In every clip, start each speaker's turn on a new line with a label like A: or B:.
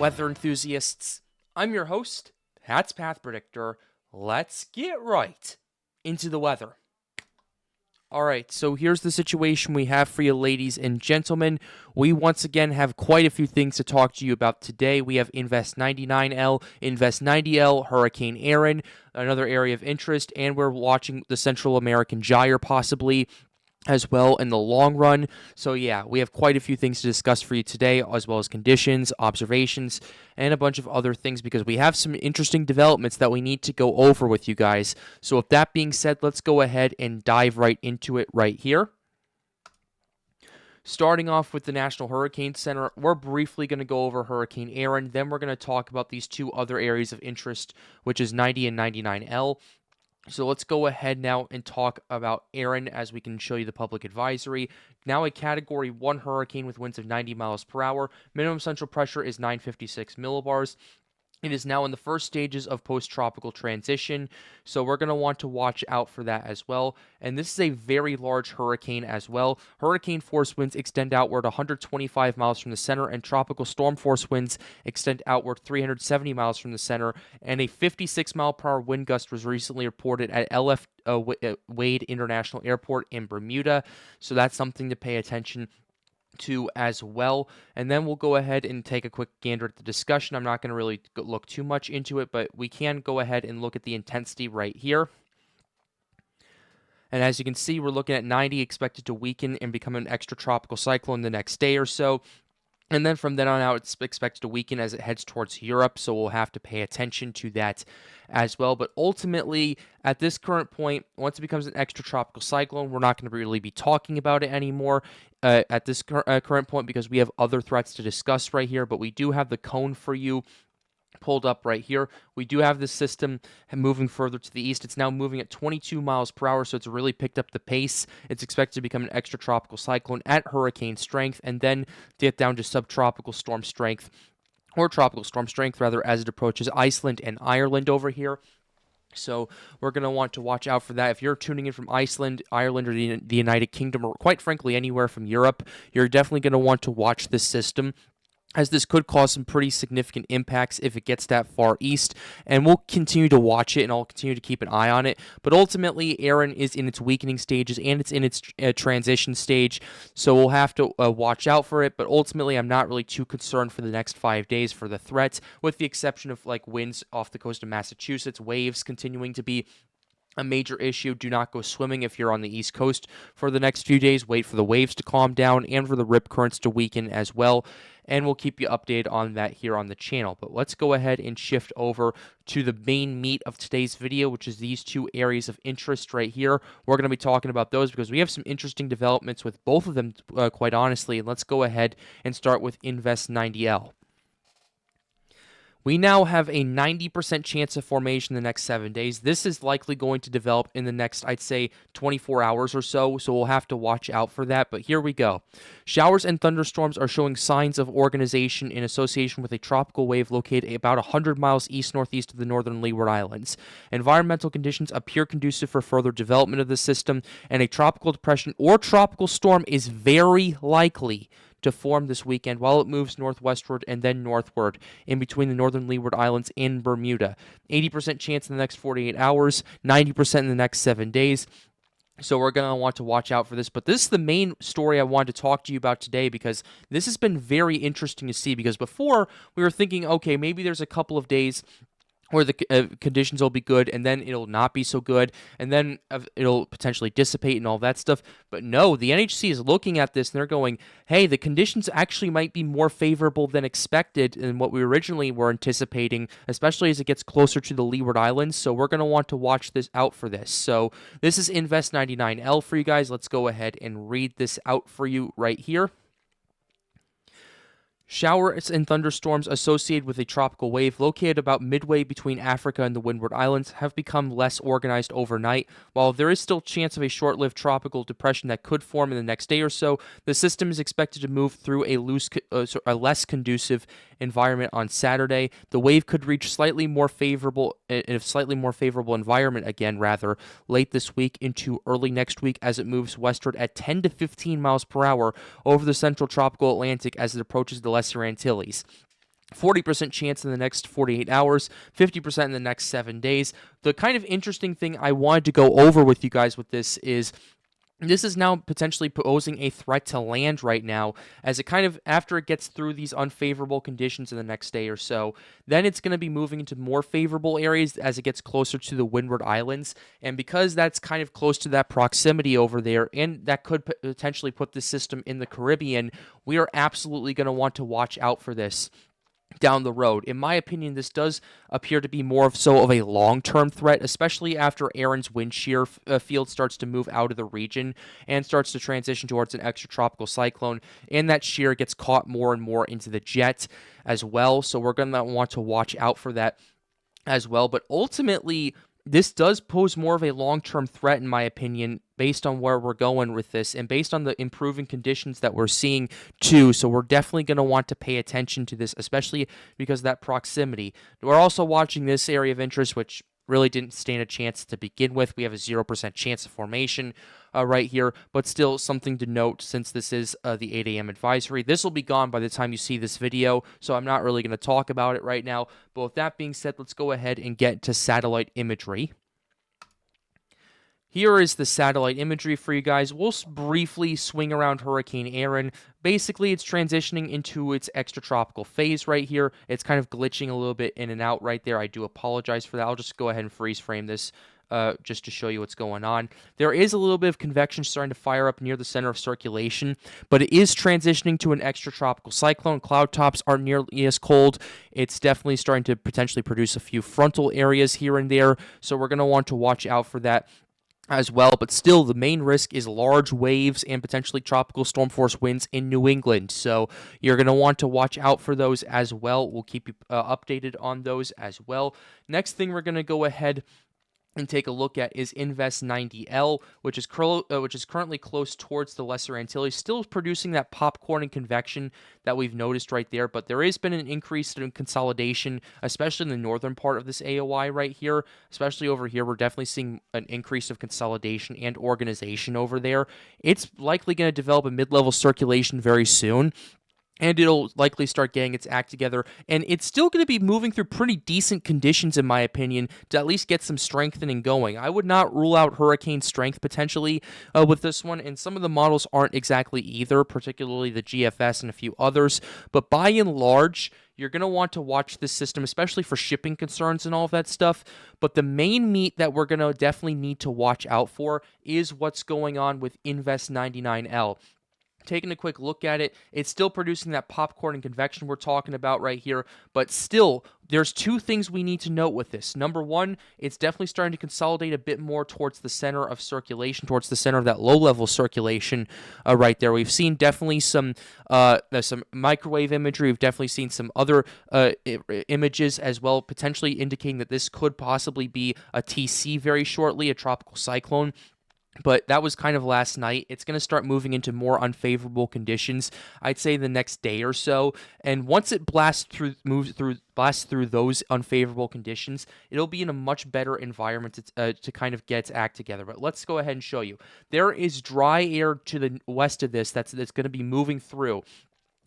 A: weather enthusiasts. I'm your host, Pat's Path Predictor. Let's get right into the weather. Alright, so here's the situation we have for you, ladies and gentlemen. We once again have quite a few things to talk to you about today. We have Invest 99L, Invest 90L, Hurricane Erin, another area of interest, and we're watching the Central American Gyre possibly as well in the long run. So yeah, we have quite a few things to discuss for you today, as well as conditions, observations, and a bunch of other things because we have some interesting developments that we need to go over with you guys. So with that being said, let's go ahead and dive right into it right here. Starting off with the National Hurricane Center, we're briefly going to go over Hurricane Erin. Then we're going to talk about these two other areas of interest, which is 90 and 99L. So let's go ahead now and talk about Erin as we can show you the public advisory. Now a Category 1 hurricane with winds of 90 miles per hour. Minimum central pressure is 956 millibars. It is now in the first stages of post-tropical transition, so we're going to want to watch out for that as well. And this is a very large hurricane as well. Hurricane force winds extend outward 125 miles from the center, and tropical storm force winds extend outward 370 miles from the center. And a 56 mile per hour wind gust was recently reported at LF Wade International Airport in Bermuda, so that's something to pay attention to as well. And then we'll go ahead and take a quick gander at the discussion. I'm not going to really look too much into it, but we can go ahead and look at the intensity right here. And as you can see, we're looking at 90 expected to weaken and become an extratropical cyclone the next day or so. And then from then on out, it's expected to weaken as it heads towards Europe, so we'll have to pay attention to that as well. But ultimately, at this current point, once it becomes an extratropical cyclone, we're not going to really be talking about it anymore at this current point because we have other threats to discuss right here. But we do have the cone for you pulled up right here. We do have this system moving further to the east. It's now moving at 22 miles per hour, so it's really picked up the pace. It's expected to become an extratropical cyclone at hurricane strength and then get down to subtropical storm strength, or tropical storm strength rather, as it approaches Iceland and Ireland over here. So we're going to want to watch out for that. If you're tuning in from Iceland, Ireland, or the United Kingdom, or quite frankly anywhere from Europe, you're definitely going to want to watch this system, as this could cause some pretty significant impacts if it gets that far east, and we'll continue to watch it, and I'll continue to keep an eye on it. But ultimately, Erin is in its weakening stages, and it's in its transition stage, so we'll have to watch out for it. But ultimately, I'm not really too concerned for the next 5 days for the threats, with the exception of like winds off the coast of Massachusetts, waves continuing to be a major issue. Do not go swimming if you're on the East Coast for the next few days. Wait for the waves to calm down and for the rip currents to weaken as well. And we'll keep you updated on that here on the channel. But let's go ahead and shift over to the main meat of today's video, which is these two areas of interest right here. We're going to be talking about those because we have some interesting developments with both of them, quite honestly. And let's go ahead and start with Invest 90L. We now have a 90% chance of formation in the next 7 days. This is likely going to develop in the next, I'd say, 24 hours or so we'll have to watch out for that. But here we go. Showers and thunderstorms are showing signs of organization in association with a tropical wave located about 100 miles east-northeast of the northern Leeward Islands. Environmental conditions appear conducive for further development of the system, and a tropical depression or tropical storm is very likely to form this weekend while it moves northwestward and then northward in between the northern Leeward Islands and Bermuda. 80% chance in the next 48 hours, 90% in the next 7 days. So we're going to want to watch out for this. But this is the main story I wanted to talk to you about today because this has been very interesting to see, because before we were thinking, okay, maybe there's a couple of days where the conditions will be good, and then it'll not be so good, and then it'll potentially dissipate and all that stuff. But no, the NHC is looking at this, and they're going, hey, the conditions actually might be more favorable than expected and what we originally were anticipating, especially as it gets closer to the Leeward Islands. So we're going to want to watch this out for this. So this is Invest 99L for you guys. Let's go ahead and read this out for you right here. Showers and thunderstorms associated with a tropical wave located about midway between Africa and the Windward Islands have become less organized overnight. While there is still chance of a short-lived tropical depression that could form in the next day or so, the system is expected to move through a less conducive environment on Saturday. The wave could reach a slightly more favorable environment again, late this week into early next week as it moves westward at 10 to 15 miles per hour over the central tropical Atlantic as it approaches the Lesser Antilles. 40% chance in the next 48 hours, 50% in the next 7 days. The kind of interesting thing I wanted to go over with you guys with this is now potentially posing a threat to land right now, as it kind of, after it gets through these unfavorable conditions in the next day or so, then it's going to be moving into more favorable areas as it gets closer to the Windward Islands. And because that's kind of close to that proximity over there, and that could potentially put the system in the Caribbean, we are absolutely going to want to watch out for this down the road. In my opinion, this does appear to be more of a long-term threat, especially after Erin's wind shear field starts to move out of the region and starts to transition towards an extratropical cyclone, and that shear gets caught more and more into the jet as well. So we're going to want to watch out for that as well. But ultimately, this does pose more of a long-term threat, in my opinion, based on where we're going with this and based on the improving conditions that we're seeing too. So we're definitely going to want to pay attention to this, especially because of that proximity. We're also watching this area of interest, which really didn't stand a chance to begin with. We have a 0% chance of formation right here, but still something to note since this is the 8 a.m. advisory. This will be gone by the time you see this video, so I'm not really going to talk about it right now. But with that being said, let's go ahead and get to satellite imagery. Here is the satellite imagery for you guys. We'll briefly swing around Hurricane Erin. Basically, it's transitioning into its extratropical phase right here. It's kind of glitching a little bit in and out right there. I do apologize for that. I'll just go ahead and freeze frame this just to show you what's going on. There is a little bit of convection starting to fire up near the center of circulation, but it is transitioning to an extratropical cyclone. Cloud tops aren't nearly as cold. It's definitely starting to potentially produce a few frontal areas here and there, so we're going to want to watch out for that as well. But still, the main risk is large waves and potentially tropical storm force winds in New England, so you're going to want to watch out for those as well. We'll keep you updated on those as well. Next thing we're going to go ahead and take a look at is Invest 90L, which is currently close towards the Lesser Antilles, still producing that popcorn and convection that we've noticed right there, but there has been an increase in consolidation, especially in the northern part of this AOI right here, especially over here. We're definitely seeing an increase of consolidation and organization over there. It's likely going to develop a mid-level circulation very soon, and it'll likely start getting its act together, and it's still going to be moving through pretty decent conditions, in my opinion, to at least get some strengthening going. I would not rule out hurricane strength potentially with this one, and some of the models aren't exactly either, particularly the GFS and a few others, but by and large, you're going to want to watch this system, especially for shipping concerns and all of that stuff. But the main meat that we're going to definitely need to watch out for is what's going on with Invest 99L. Taking a quick look at it, it's still producing that popcorn and convection we're talking about right here, but still, there's two things we need to note with this. Number one, it's definitely starting to consolidate a bit more towards the center of circulation, towards the center of that low-level circulation right there. We've seen definitely some microwave imagery. We've definitely seen some other images as well, potentially indicating that this could possibly be a TC very shortly, a tropical cyclone. But that was kind of last night. It's going to start moving into more unfavorable conditions, I'd say the next day or so. And once it blasts through those unfavorable conditions, it'll be in a much better environment to kind of get its act together. But let's go ahead and show you. There is dry air to the west of this that's going to be moving through.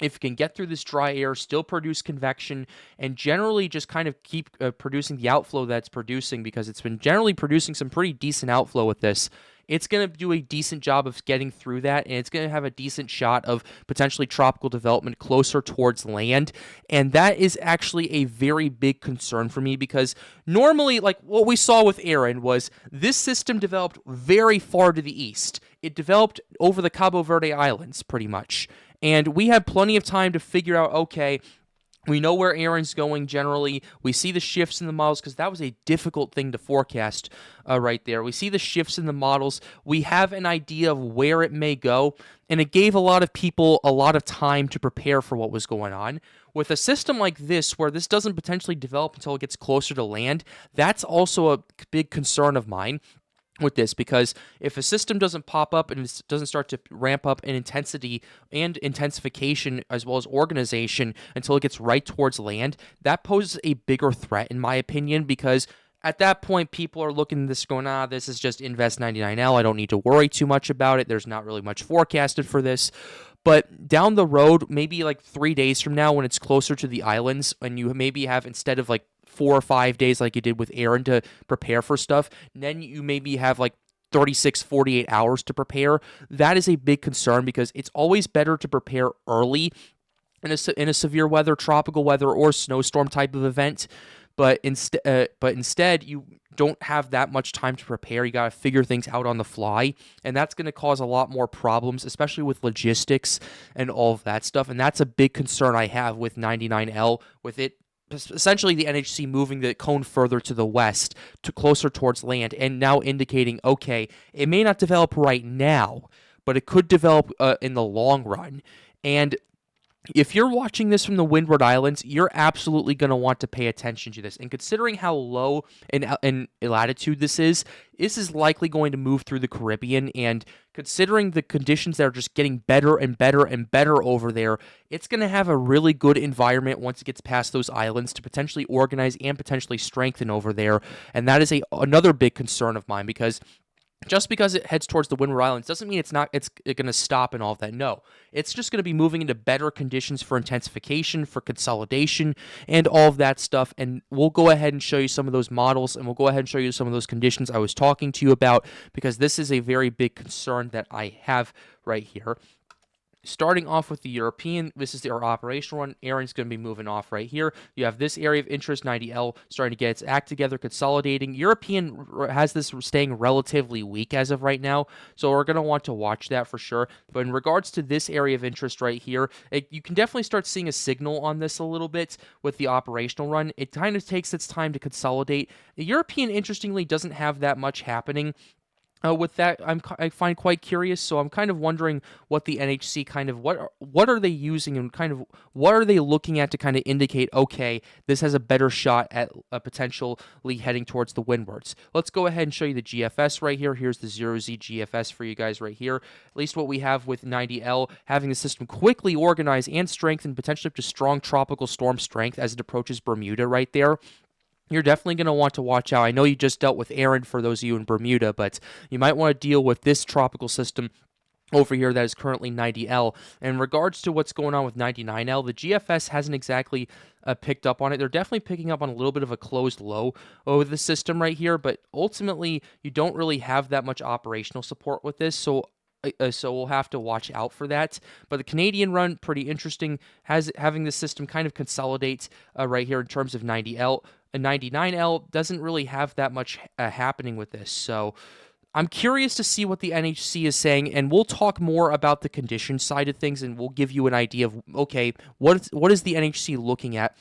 A: If you can get through this dry air, still produce convection, and generally just kind of keep producing the outflow that's producing, because it's been generally producing some pretty decent outflow with this, it's going to do a decent job of getting through that, and it's going to have a decent shot of potentially tropical development closer towards land. And that is actually a very big concern for me, because normally, like what we saw with Erin, was this system developed very far to the east. It developed over the Cabo Verde Islands, pretty much. And we had plenty of time to figure out, okay, we know where Erin's going generally. We see the shifts in the models, because that was a difficult thing to forecast right there. We see the shifts in the models. We have an idea of where it may go, and it gave a lot of people a lot of time to prepare for what was going on. With a system like this, where this doesn't potentially develop until it gets closer to land, that's also a big concern of mine with this, because if a system doesn't pop up and it doesn't start to ramp up in intensity and intensification as well as organization until it gets right towards land, that poses a bigger threat, in my opinion, because at that point, people are looking at this going, this is just Invest 99L. I don't need to worry too much about it. There's not really much forecasted for this. But down the road, maybe like 3 days from now, when it's closer to the islands, and you maybe have, instead of like 4 or 5 days like you did with Erin to prepare for stuff, then you maybe have like 36, 48 hours to prepare. That is a big concern because it's always better to prepare early in a severe weather, tropical weather, or snowstorm type of event. But instead, you don't have that much time to prepare. You got to figure things out on the fly, and that's going to cause a lot more problems, especially with logistics and all of that stuff. And that's a big concern I have with 99L, with it essentially the NHC moving the cone further to the west, to closer towards land, and now indicating, okay, it may not develop right now, but it could develop in the long run. And if you're watching this from the Windward Islands, you're absolutely going to want to pay attention to this. And considering how low in latitude this is likely going to move through the Caribbean. And considering the conditions that are just getting better and better and better over there, it's going to have a really good environment once it gets past those islands to potentially organize and potentially strengthen over there. And that is another big concern of mine, because just because it heads towards the Windward Islands doesn't mean it's going to stop and all of that. No, it's just going to be moving into better conditions for intensification, for consolidation, and all of that stuff. And we'll go ahead and show you some of those models, and we'll go ahead and show you some of those conditions I was talking to you about, because this is a very big concern that I have right here. Starting off with the European, this is our operational one. Erin's going to be moving off right here. You have this area of interest, 90L, starting to get its act together, consolidating. European has this staying relatively weak as of right now, so we're going to want to watch that for sure. But in regards to this area of interest right here, you can definitely start seeing a signal on this a little bit with the operational run. It kind of takes its time to consolidate. The European, interestingly, doesn't have that much happening. With that, I find quite curious, so I'm kind of wondering what the NHC what are they using, and kind of what are they looking at to kind of indicate, okay, this has a better shot at potentially heading towards the windwards. Let's go ahead and show you the GFS right here. Here's the 0Z GFS for you guys right here. At least what we have with 90L, having the system quickly organize and strengthen, potentially up to strong tropical storm strength as it approaches Bermuda right there. You're definitely going to want to watch out. I know you just dealt with Erin for those of you in Bermuda, but you might want to deal with this tropical system over here that is currently 90L. In regards to what's going on with 99L, the GFS hasn't exactly picked up on it. They're definitely picking up on a little bit of a closed low over the system right here, but ultimately you don't really have that much operational support with this, so we'll have to watch out for that. But the Canadian run, pretty interesting, having the system kind of consolidate right here in terms of 90L. A 99L doesn't really have that much happening with this, so I'm curious to see what the NHC is saying, and we'll talk more about the condition side of things, and we'll give you an idea of, okay, what is the NHC looking at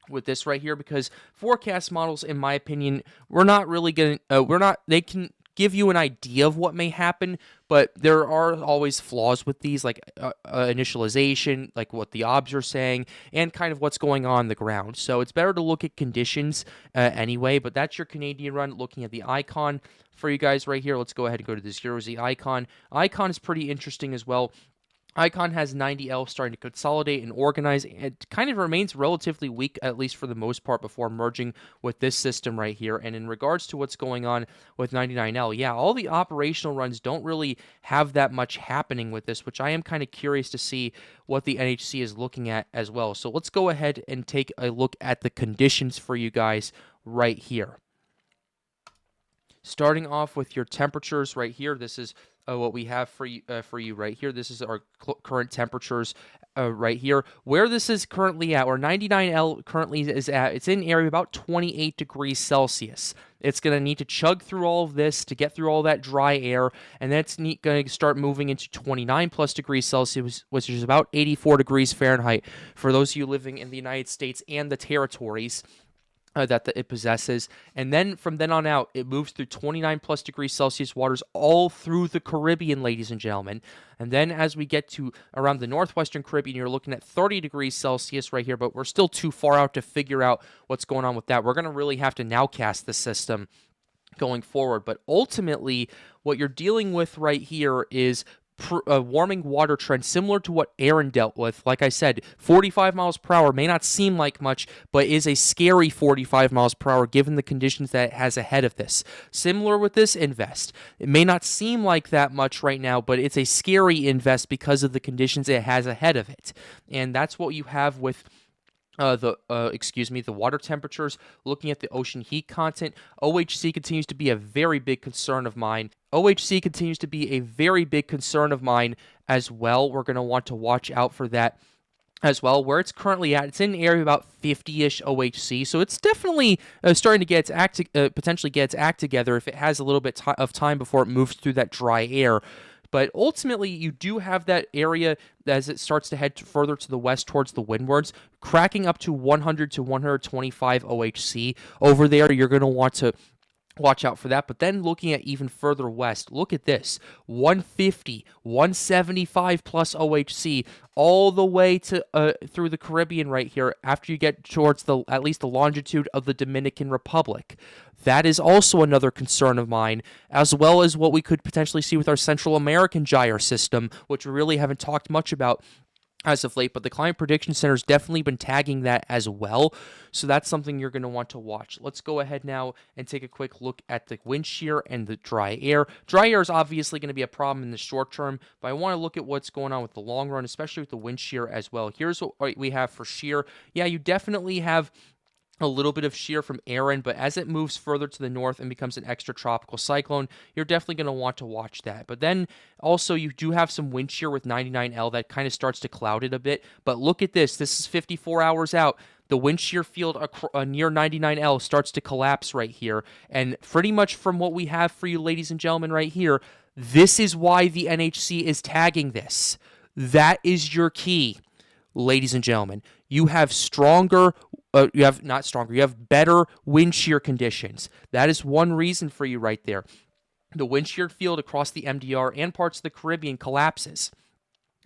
A: with this right here, because forecast models, in my opinion, they can give you an idea of what may happen, but there are always flaws with these, like initialization, like what the obs are saying, and kind of what's going on the ground. So it's better to look at conditions anyway, but that's your Canadian run, looking at the icon for you guys right here. Let's go ahead and go to the 0Z icon. Icon is pretty interesting as well. Icon has 90L starting to consolidate and organize. It kind of remains relatively weak, at least for the most part, before merging with this system right here. And in regards to what's going on with 99L, yeah, all the operational runs don't really have that much happening with this, which I am kind of curious to see what the NHC is looking at as well. So let's go ahead and take a look at the conditions for you guys right here. Starting off with your temperatures right here, this is what we have for you right here. This is our current temperatures right here. Where this is currently at, where 99L currently is at, it's in area about 28 degrees Celsius. It's going to need to chug through all of this to get through all that dry air, and that's going to start moving into 29 plus degrees Celsius, which is about 84 degrees Fahrenheit for those of you living in the United States and the territories that it possesses. And then from then on out, it moves through 29 plus degrees Celsius waters all through the Caribbean, ladies and gentlemen. And then as we get to around the northwestern Caribbean, you're looking at 30 degrees Celsius right here, but we're still too far out to figure out what's going on with that. We're going to really have to nowcast the system going forward. But ultimately, what you're dealing with right here is warming water trend similar to what Erin dealt with. Like I said, 45 miles per hour may not seem like much, but is a scary 45 miles per hour given the conditions that it has ahead of this. Similar with this invest. It may not seem like that much right now, but it's a scary invest because of the conditions it has ahead of it. And that's what you have with the water temperatures. Looking at the ocean heat content, OHC continues to be a very big concern of mine. OHC continues to be a very big concern of mine as well. We're going to want to watch out for that as well. Where it's currently at, it's in an area about 50-ish OHC, so it's definitely starting to get its potentially get its act together if it has a little bit of time before it moves through that dry air. But ultimately, you do have that area as it starts to head further to the west towards the windwards, cracking up to 100 to 125 OHC. Over there, you're going to want to watch out for that. But then looking at even further west, look at this, 150, 175 plus OHC all the way to through the Caribbean right here after you get towards at least the longitude of the Dominican Republic. That is also another concern of mine, as well as what we could potentially see with our Central American gyre system, which we really haven't talked much about as of late, but the Climate Prediction Center has definitely been tagging that as well, so that's something you're going to want to watch. Let's go ahead now and take a quick look at the wind shear and the dry air. Dry air is obviously going to be a problem in the short term, but I want to look at what's going on with the long run, especially with the wind shear as well. Here's what we have for shear. Yeah, you definitely have a little bit of shear from Erin, but as it moves further to the north and becomes an extra tropical cyclone, you're definitely going to want to watch that. But then also you do have some wind shear with 99L that kind of starts to cloud it a bit. But look at this. This is 54 hours out. The wind shear field near 99L starts to collapse right here. And pretty much from what we have for you, ladies and gentlemen, right here, this is why the NHC is tagging this. That is your key, ladies and gentlemen. You have you have better wind shear conditions. That is one reason for you right there. The wind shear field across the MDR and parts of the Caribbean collapses.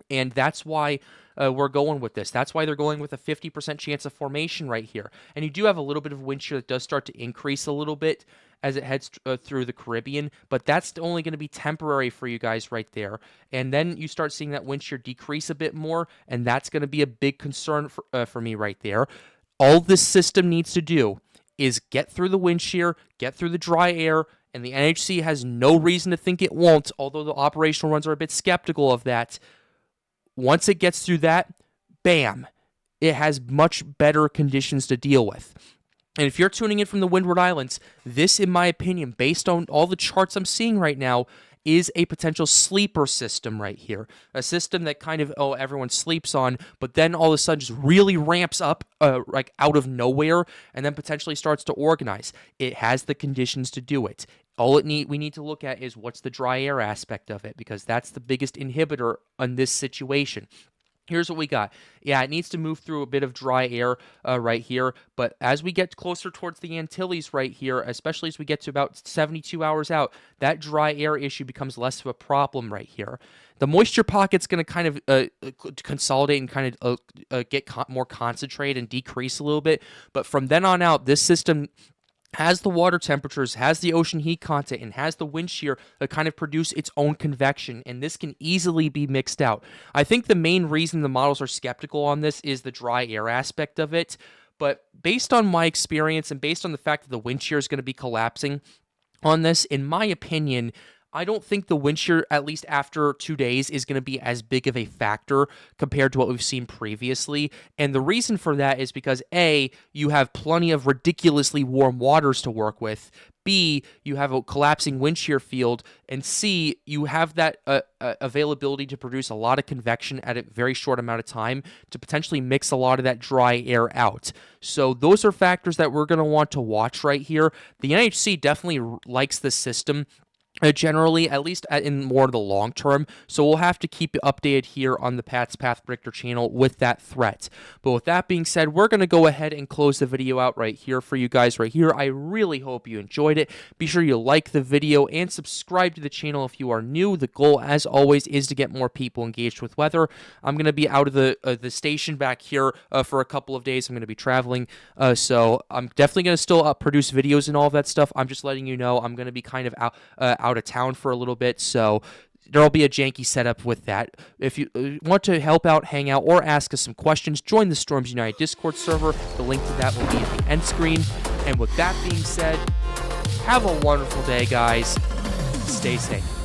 A: And that's why we're going with this. That's why they're going with a 50% chance of formation right here. And you do have a little bit of wind shear that does start to increase a little bit as it heads through the Caribbean, but that's only going to be temporary for you guys right there. And then you start seeing that wind shear decrease a bit more, and that's going to be a big concern for me right there. All this system needs to do is get through the wind shear, get through the dry air, and the NHC has no reason to think it won't, although the operational runs are a bit skeptical of that. Once it gets through that, bam, it has much better conditions to deal with. And if you're tuning in from the Windward Islands, this, in my opinion, based on all the charts I'm seeing right now, is a potential sleeper system right here. A system that kind of, everyone sleeps on, but then all of a sudden just really ramps up like out of nowhere and then potentially starts to organize. It has the conditions to do it. All we need to look at is what's the dry air aspect of it, because that's the biggest inhibitor on this situation. Here's what we got. Yeah, it needs to move through a bit of dry air right here, but as we get closer towards the Antilles right here, especially as we get to about 72 hours out, that dry air issue becomes less of a problem right here. The moisture pocket's going to kind of consolidate and kind of get more concentrated and decrease a little bit, but from then on out, this system has the water temperatures, has the ocean heat content, and has the wind shear that kind of produce its own convection, and this can easily be mixed out. I think the main reason the models are skeptical on this is the dry air aspect of it, but based on my experience and based on the fact that the wind shear is going to be collapsing on this, in my opinion, I don't think the wind shear, at least after 2 days, is going to be as big of a factor compared to what we've seen previously. And the reason for that is because A, you have plenty of ridiculously warm waters to work with. B, you have a collapsing wind shear field. And C, you have that availability to produce a lot of convection at a very short amount of time to potentially mix a lot of that dry air out. So those are factors that we're going to want to watch right here. The NHC definitely likes this system. Generally, at least in more of the long term. So we'll have to keep it updated here on the Pat's Path Predictor channel with that threat. But with that being said, we're going to go ahead and close the video out right here for you guys right here. I really hope you enjoyed it. Be sure you like the video and subscribe to the channel if you are new. The goal, as always, is to get more people engaged with weather. I'm going to be out of the station back here for a couple of days. I'm going to be traveling. So I'm definitely going to still produce videos and all of that stuff. I'm just letting you know I'm going to be kind of out of town for a little bit, so there'll be a janky setup with that. If you want to help out, hang out, or ask us some questions, join the Storms United Discord server. The link to that will be at the end screen. And with that being said, have a wonderful day, guys. Stay safe.